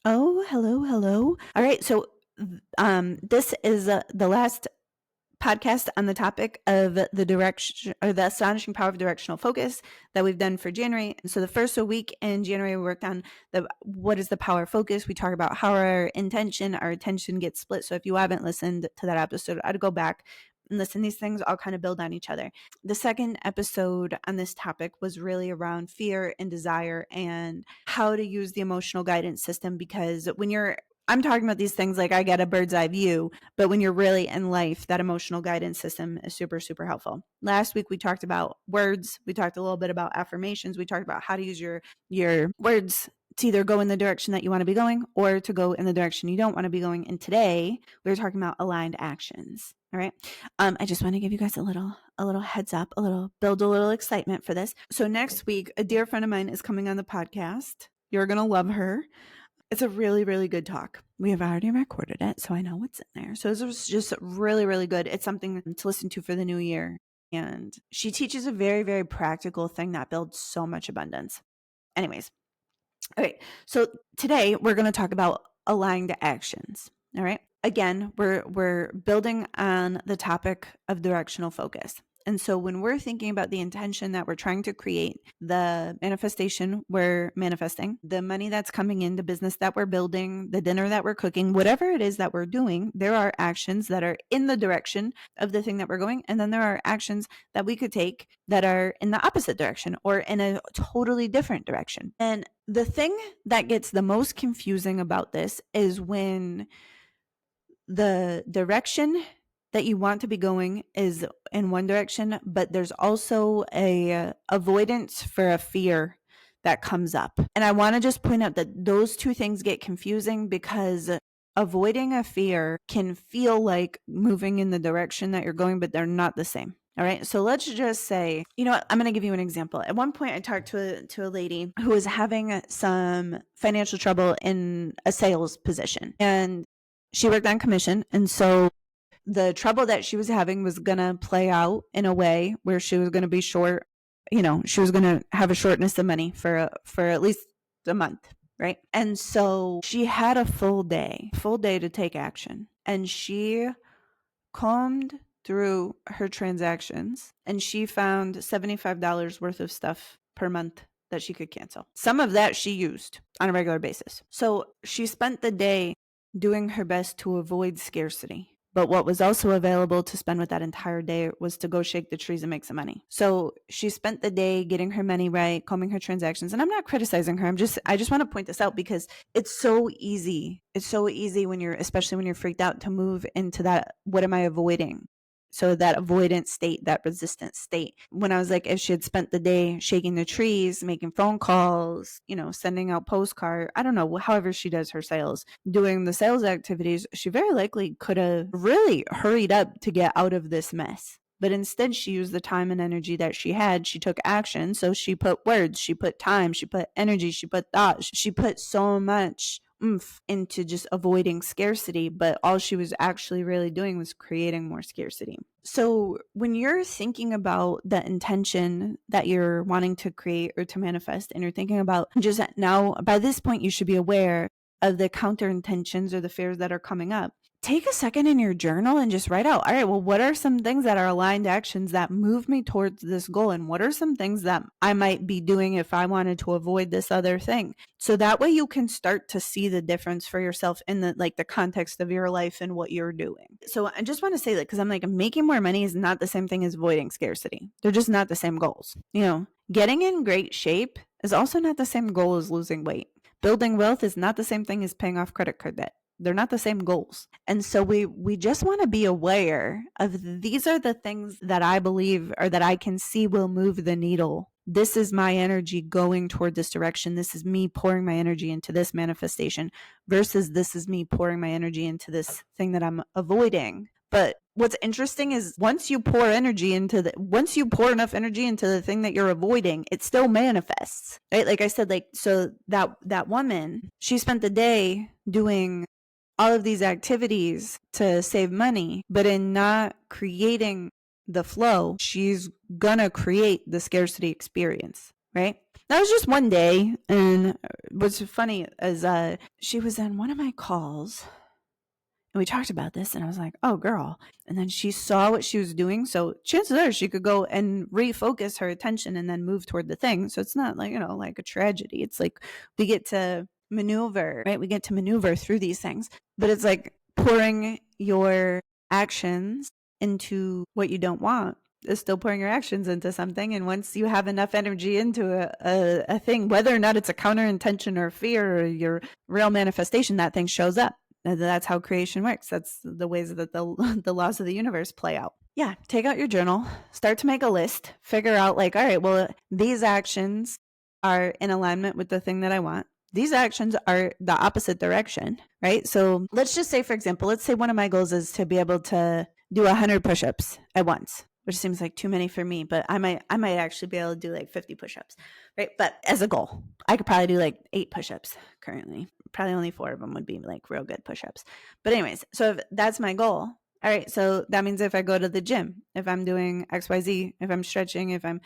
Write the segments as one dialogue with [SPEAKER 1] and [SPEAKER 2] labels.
[SPEAKER 1] Oh, hello, hello. All right, so this is the last podcast on the topic of the direction or the astonishing power of directional focus that we've done for January. And so the first week in January, we worked on what is the power of focus. We talk about how our attention gets split. So if you haven't listened to that episode, I'd go back and listen. These things all kind of build on each other. The second episode on this topic was really around fear and desire and how to use the emotional guidance system, because I'm talking about these things like I get a bird's eye view, but when you're really in life, that emotional guidance system is super, super helpful. Last week, we talked about words. We talked a little bit about affirmations. We talked about how to use your words to either go in the direction that you want to be going or to go in the direction you don't want to be going. And today, we're talking about aligned actions. All right. I just want to give you guys a little heads up, build a little excitement for this. So next week, a dear friend of mine is coming on the podcast. You're going to love her. It's a really, really good talk. We have already recorded it, so I know what's in there. So this was just really, really good. It's something to listen to for the new year. And she teaches a very, very practical thing that builds so much abundance. Anyways, all right. So today we're going to talk about aligned actions. All right. Again, we're building on the topic of directional focus. And so when we're thinking about the intention that we're trying to create, the manifestation we're manifesting, the money that's coming in, the business that we're building, the dinner that we're cooking, whatever it is that we're doing, there are actions that are in the direction of the thing that we're going. And then there are actions that we could take that are in the opposite direction or in a totally different direction. And the thing that gets the most confusing about this is when the direction that you want to be going is in one direction, but there's also a avoidance for a fear that comes up. And I want to just point out that those two things get confusing because avoiding a fear can feel like moving in the direction that you're going, but they're not the same. All right. So let's just say, you know what? I'm going to give you an example. At one point, I talked to a lady who was having some financial trouble in a sales position, and she worked on commission. And so the trouble that she was having was going to play out in a way where she was going to be short. She was going to have a shortness of money for at least a month. Right. And so she had a full day to take action. And she combed through her transactions and she found $75 worth of stuff per month that she could cancel. Some of that she used on a regular basis. So she spent the day doing her best to avoid scarcity. But what was also available to spend with that entire day was to go shake the trees and make some money. So she spent the day getting her money right, combing her transactions. And I'm not criticizing her. I just want to point this out because it's so easy. It's so easy especially when you're freaked out, to move into that, what am I avoiding? So that avoidant state, that resistant state. When I was like, if she had spent the day shaking the trees, making phone calls, sending out postcards, I don't know, however she does her sales, doing the sales activities, she very likely could have really hurried up to get out of this mess. But instead, she used the time and energy that she had. She took action. So she put words, she put time, she put energy, she put thought, she put so much oomph into just avoiding scarcity, but all she was actually really doing was creating more scarcity. So when you're thinking about the intention that you're wanting to create or to manifest, and you're thinking about just now, by this point, you should be aware of the counter intentions or the fears that are coming up. Take a second in your journal and just write out, all right, well, what are some things that are aligned actions that move me towards this goal? And what are some things that I might be doing if I wanted to avoid this other thing? So that way you can start to see the difference for yourself in the context of your life and what you're doing. So I just want to say that because I'm like, making more money is not the same thing as avoiding scarcity. They're just not the same goals. Getting in great shape is also not the same goal as losing weight. Building wealth is not the same thing as paying off credit card debt. They're not the same goals. And so we just want to be aware of these are the things that I believe or that I can see will move the needle. This is my energy going toward this direction. This is me pouring my energy into this manifestation versus this is me pouring my energy into this thing that I'm avoiding. But what's interesting is once you pour enough energy into the thing that you're avoiding, it still manifests, right? Like I said, so that woman, she spent the day doing all of these activities to save money, but in not creating the flow, she's gonna create the scarcity experience, right? That was just one day. And what's funny is she was in one of my calls and we talked about this and I was like, oh girl. And then she saw what she was doing. So chances are she could go and refocus her attention and then move toward the thing. So it's not like, like a tragedy. It's like we get to maneuver, right? We get to maneuver through these things. But it's like pouring your actions into what you don't want is still pouring your actions into something. And once you have enough energy into a thing, whether or not it's a counter intention or fear or your real manifestation, that thing shows up. That's how creation works. That's the ways that the laws of the universe play out. Yeah, take out your journal, start to make a list, figure out like, all right, well, these actions are in alignment with the thing that I want. These actions are the opposite direction, right? So let's just say, for example, let's say one of my goals is to be able to do 100 push-ups at once, which seems like too many for me, but I might actually be able to do like 50 push-ups, right? But as a goal, I could probably do like 8 push-ups currently. Probably only 4 of them would be like real good push-ups. But anyways, so if that's my goal. All right, so that means if I go to the gym, if I'm doing XYZ, if I'm stretching, if I'm,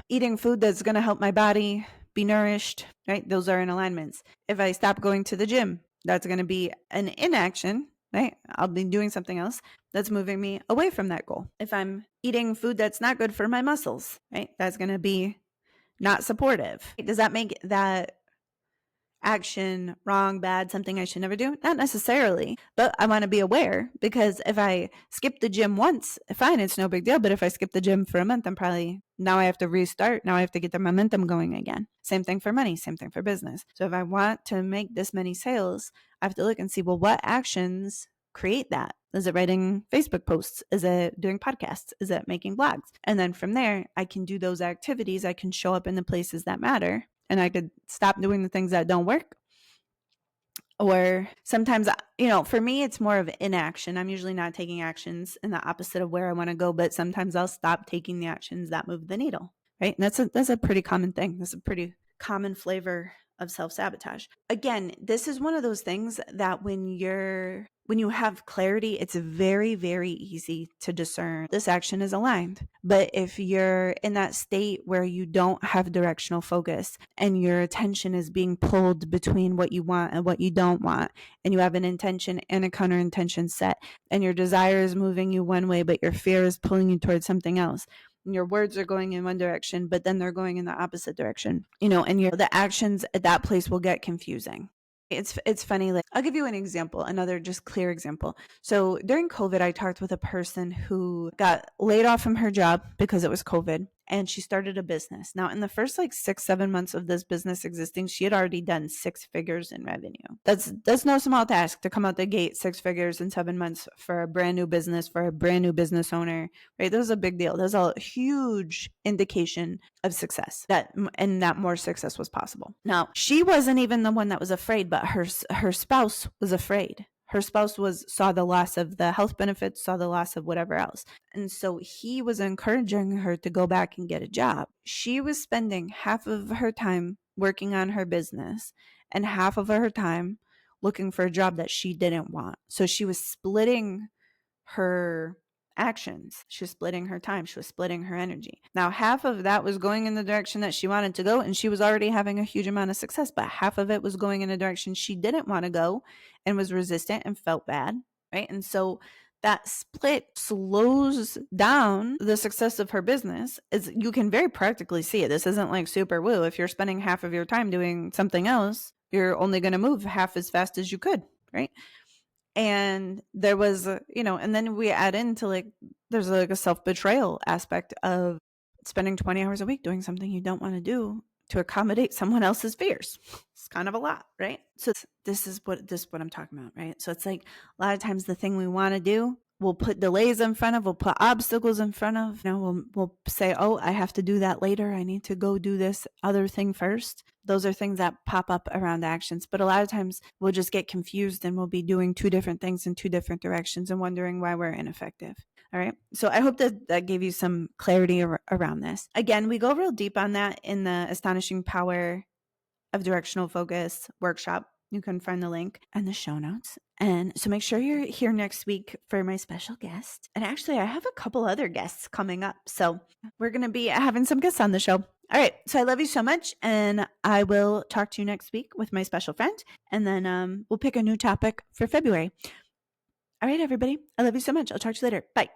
[SPEAKER 1] eating food that's going to help my body be nourished, right? Those are in alignments. If I stop going to the gym, that's going to be an inaction, right? I'll be doing something else that's moving me away from that goal. If I'm eating food that's not good for my muscles, right? That's going to be not supportive. Does that make that action wrong, bad, something I should never do? Not necessarily, but I want to be aware, because if I skip the gym once, fine, it's no big deal. But if I skip the gym for a month, now I have to restart. Now I have to get the momentum going again. Same thing for money, same thing for business. So if I want to make this many sales, I have to look and see, well, what actions create that? Is it writing Facebook posts? Is it doing podcasts? Is it making blogs? And then from there, I can do those activities. I can show up in the places that matter, and I could stop doing the things that don't work. Or sometimes, for me, it's more of inaction. I'm usually not taking actions in the opposite of where I want to go, but sometimes I'll stop taking the actions that move the needle, right? And that's a pretty common thing. That's a pretty common flavor of self-sabotage. Again, this is one of those things that when you have clarity, it's very, very easy to discern this action is aligned. But if you're in that state where you don't have directional focus and your attention is being pulled between what you want and what you don't want, and you have an intention and a counter intention set, and your desire is moving you one way, but your fear is pulling you towards something else, and your words are going in one direction, but then they're going in the opposite direction, and the actions at that place will get confusing. It's funny. Like, I'll give you an example, another just clear example. So during COVID, I talked with a person who got laid off from her job because it was COVID, and she started a business. Now, in the first like 6-7 months of this business existing, she had already done 6 figures in revenue. That's no small task to come out the gate 6 figures in 7 months for a brand new business, for a brand new business owner, right? That was a big deal. That's a huge indication of success, that more success was possible. Now, she wasn't even the one that was afraid, but her spouse was afraid. Her spouse saw the loss of the health benefits, saw the loss of whatever else. And so he was encouraging her to go back and get a job. She was spending half of her time working on her business and half of her time looking for a job that she didn't want. So she was splitting her actions. She was splitting her time. She was splitting her energy. Now, half of that was going in the direction that she wanted to go, and she was already having a huge amount of success, but half of it was going in a direction she didn't want to go and was resistant and felt bad, right? And so that split slows down the success of her business. As you can very practically see it. This isn't like super woo. If you're spending half of your time doing something else, you're only going to move half as fast as you could, right? And there was, and then we add into like, there's like a self-betrayal aspect of spending 20 hours a week doing something you don't want to do to accommodate someone else's fears. It's kind of a lot, right? So this is what I'm talking about, right? So it's like a lot of times the thing we want to do, we'll put delays in front of, we'll put obstacles in front of, we'll say, oh, I have to do that later. I need to go do this other thing first. Those are things that pop up around actions. But a lot of times we'll just get confused and we'll be doing 2 different things in 2 different directions and wondering why we're ineffective. All right. So I hope that gave you some clarity around this. Again, we go real deep on that in the Astonishing Power of Directional Focus workshop. You can find the link in the show notes. And so make sure you're here next week for my special guest. And actually, I have a couple other guests coming up. So we're going to be having some guests on the show. All right. So I love you so much. And I will talk to you next week with my special friend. And then we'll pick a new topic for February. All right, everybody. I love you so much. I'll talk to you later. Bye.